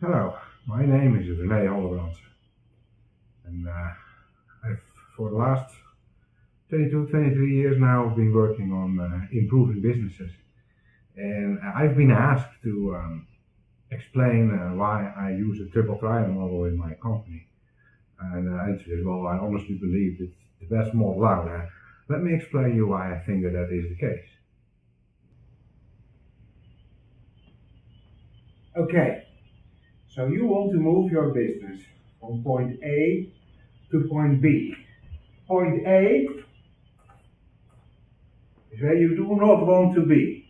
Hello, my name is Rene Hollebrandse, and I've for the last 22, 23 years now been working on improving businesses, and I've been asked to explain why I use a TripleTRIAD model in my company, and I said, well, I honestly believe it's the best model out there. Let me explain you why I think that is the case. Okay, so you want to move your business from point A to point B. Point A is where you do not want to be.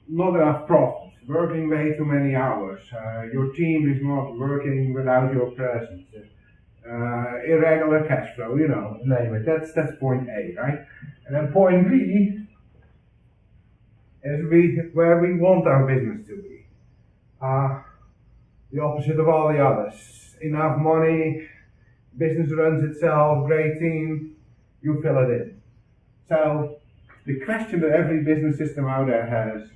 Not enough profit, working way too many hours, your team is not working without your presence, irregular cash flow, name it. That's point A, right? And then point B is where we want our business to be. The opposite of all the others. Enough money, business runs itself, great team, you fill it in. So the question that every business system out there has,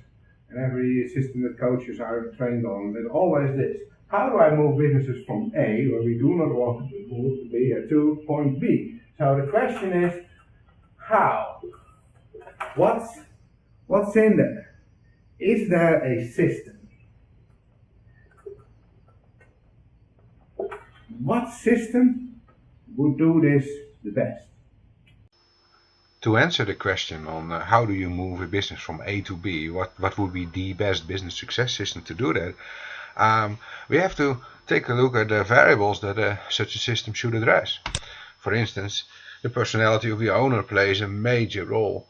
and every system that coaches are trained on, is always this: how do I move businesses from A, where we do not want to move to B, to point B? So the question is, how? What's in there? Is there a system? What system would do this the best? To answer the question on how do you move a business from A to B, what would be the best business success system to do that, we have to take a look at the variables that such a system should address. For instance, the personality of the owner plays a major role.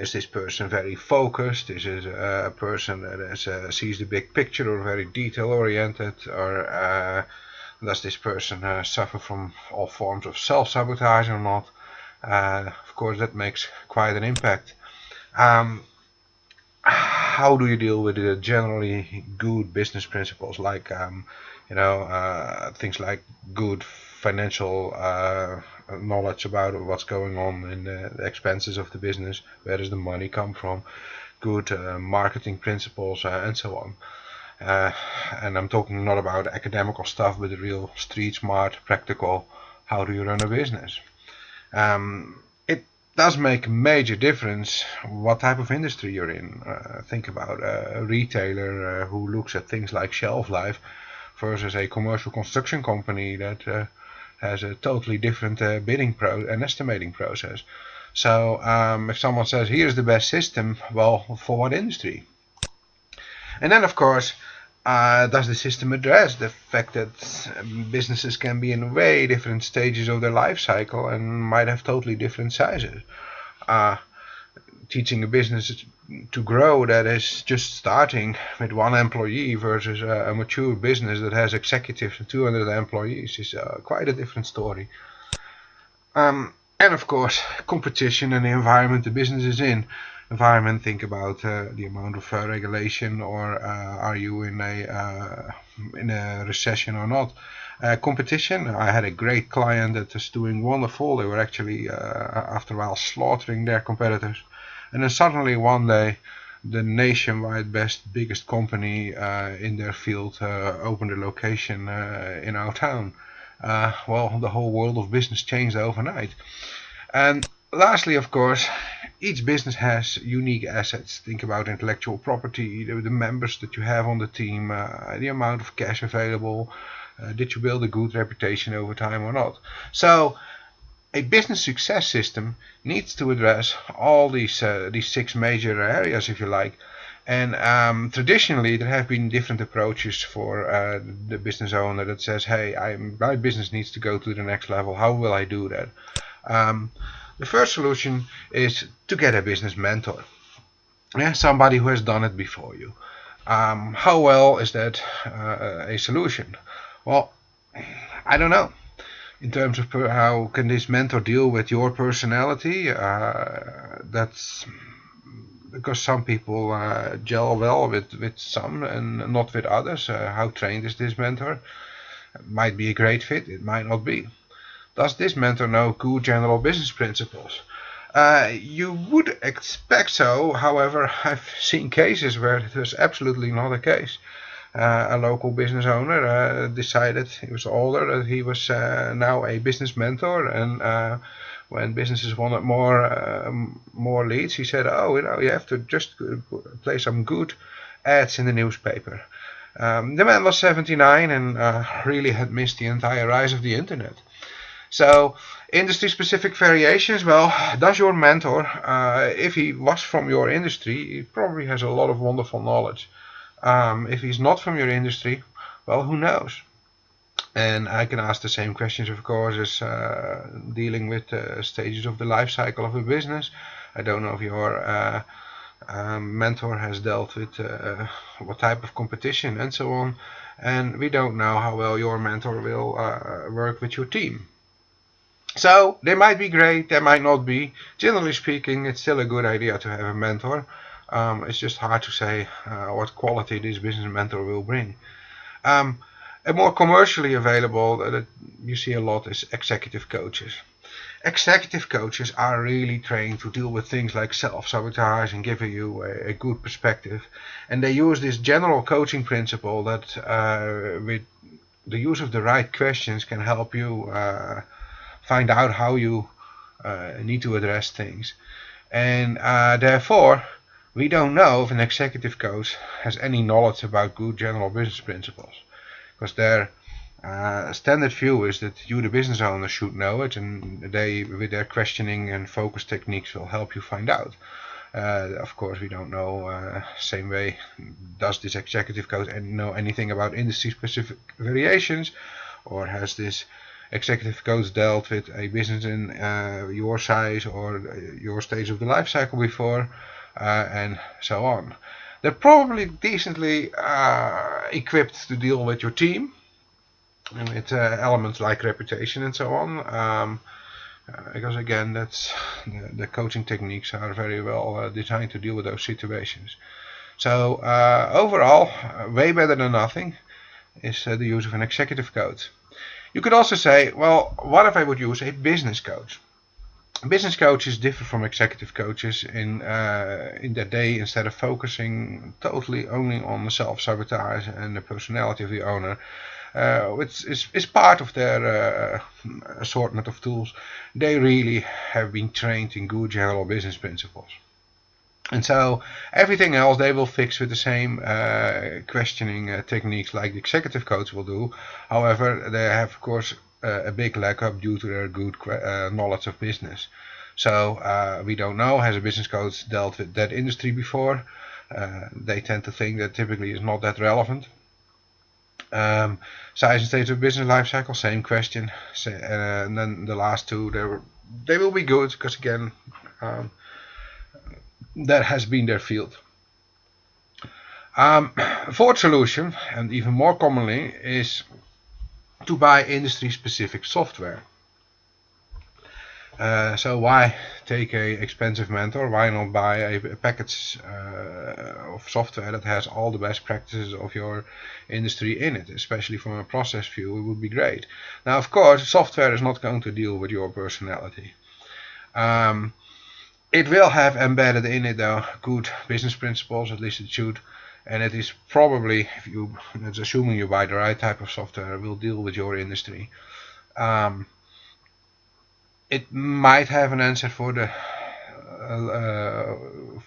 Is this person very focused? Is it a person that sees the big picture or very detail oriented? Or does this person suffer from all forms of self-sabotage or not? Of course, that makes quite an impact. How do you deal with the generally good business principles, like things like good financial knowledge about what's going on in the expenses of the business, where does the money come from, good marketing principles, and so on. And I'm talking not about academical stuff, but the real street smart, practical, how do you run a business. It does make a major difference what type of industry you're in. Think about a retailer who looks at things like shelf life versus a commercial construction company that has a totally different bidding and estimating process. So if someone says here's the best system, well, for what industry? And then of course, does the system address the fact that businesses can be in way different stages of their life cycle and might have totally different sizes? Teaching a business to grow that is just starting with one employee versus a mature business that has executives and 200 employees is quite a different story. And of course, competition and the environment the business is in. Environment, think about the amount of regulation, or are you in a recession or not. Competition, I had a great client that was doing wonderful. They were actually after a while slaughtering their competitors, and then suddenly one day the nationwide biggest company in their field opened a location in our town. Well, the whole world of business changed overnight. And lastly, of course, each business has unique assets. Think about intellectual property, the members that you have on the team, the amount of cash available, did you build a good reputation over time or not. So a business success system needs to address all these 6 major areas, if you like. And traditionally there have been different approaches for the business owner that says, hey, my business needs to go to the next level. How will I do that? The first solution is to get a business mentor. Yeah, somebody who has done it before you. How well is that a solution? Well, I don't know. In terms of how can this mentor deal with your personality, that's because some people gel well with some and not with others. How trained is this mentor? It might be a great fit, it might not be. Does this mentor know good general business principles? You would expect so. However, I've seen cases where it was absolutely not the case. a local business owner decided, he was older, that he was now a business mentor, and when businesses wanted more leads, he said, oh, you have to just play some good ads in the newspaper. The man was 79 and really had missed the entire rise of the internet. So industry-specific variations, well, does your mentor, if he was from your industry, he probably has a lot of wonderful knowledge. If he's not from your industry, well, who knows? And I can ask the same questions, of course, as dealing with stages of the life cycle of a business. I don't know if your mentor has dealt with what type of competition and so on. And we don't know how well your mentor will work with your team. So they might be great, they might not be. Generally speaking, it's still a good idea to have a mentor. It's just hard to say what quality this business mentor will bring. A more commercially available that you see a lot is executive coaches. Executive coaches are really trained to deal with things like self-sabotage and giving you a good perspective. And they use this general coaching principle that with the use of the right questions can help you find out how you need to address things. And therefore, we don't know if an executive coach has any knowledge about good general business principles, because their standard view is that you, the business owner, should know it, and they, with their questioning and focus techniques, will help you find out. Of course, we don't know, same way, does this executive coach know anything about industry-specific variations, or has this executive coach dealt with a business in your size or your stage of the life cycle before, and so on. They're probably decently equipped to deal with your team and with elements like reputation and so on, because again, that's the coaching techniques are very well designed to deal with those situations. So overall, way better than nothing is the use of an executive coach. You could also say, well, what if I would use a business coach? Business coaches differ from executive coaches in that they, instead of focusing totally only on the self-sabotage and the personality of the owner, which is part of their assortment of tools, they really have been trained in good general business principles. And so everything else they will fix with the same questioning techniques like the executive coach will do. However, they have, of course, a big leg up due to their good knowledge of business. So we don't know, has a business coach dealt with that industry before? They tend to think that typically is not that relevant. Size and stage of business life cycle, same question. And then the last two, they will be good because again, that has been their field. Fourth solution, and even more commonly, is to buy industry-specific software. So why take a expensive mentor? Why not buy a package of software that has all the best practices of your industry in it? Especially from a process view, it would be great. Now, of course, software is not going to deal with your personality. It will have embedded in it though good business principles, at least it should, and it is probably, that's assuming you buy the right type of software, will deal with your industry. It might have an answer for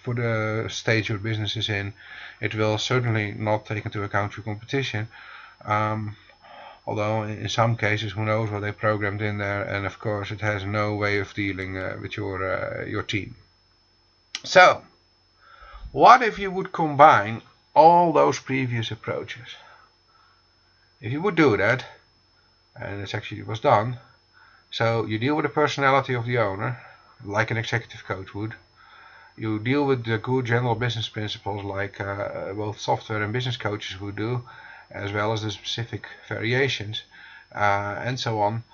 the stage your business is in. It will certainly not take into account your competition, although in some cases, who knows what they programmed in there, and of course it has no way of dealing with your team. So, what if you would combine all those previous approaches? If you would do that, and it actually was done, so you deal with the personality of the owner, like an executive coach would. You deal with the good general business principles like both software and business coaches would do, as well as the specific variations, and so on.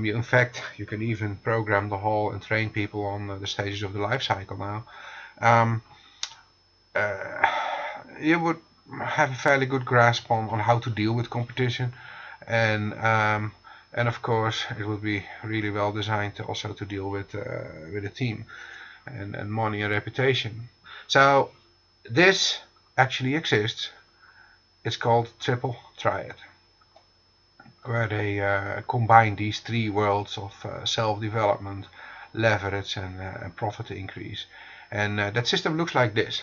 In fact, you can even program the whole and train people on the stages of the life cycle now. You would have a fairly good grasp on how to deal with competition, and of course it would be really well designed to also to deal with a team and money and reputation. So this actually exists. It's called TripleTRIAD, where they combine these three worlds of self-development, leverage, and profit increase. And that system looks like this.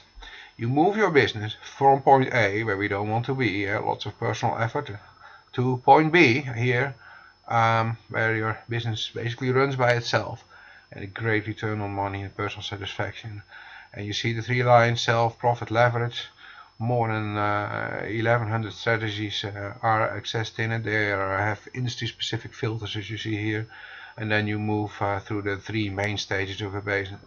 You move your business from point A, where we don't want to be, lots of personal effort, to point B here, where your business basically runs by itself, and a great return on money and personal satisfaction. And you see the three lines: self, profit, leverage. More than 1100 strategies are accessed in it. They have industry specific filters, as you see here. And then you move through the three main stages of a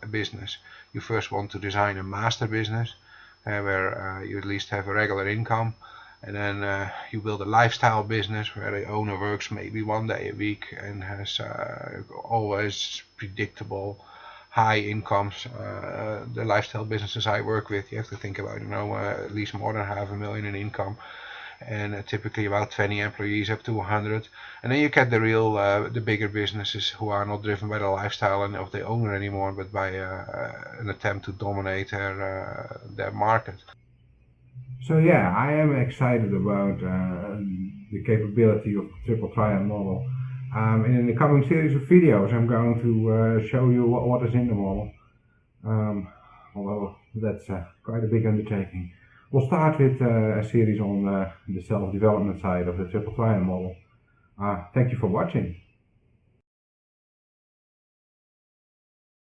business. You first want to design a master business, where you at least have a regular income. And then you build a lifestyle business where the owner works maybe 1 day a week and has always predictable high incomes. The lifestyle businesses I work with, you have to think about, at least more than $500,000 in income, and typically about 20 employees up to 100. And then you get the real, the bigger businesses who are not driven by the lifestyle and of the owner anymore, but by an attempt to dominate their market. So yeah, I am excited about the capability of the TripleTRIAD model. And in the coming series of videos, I'm going to show you what is in the model. Although that's quite a big undertaking. We'll start with a series on the self-development side of the TripleTRIAD model. Thank you for watching.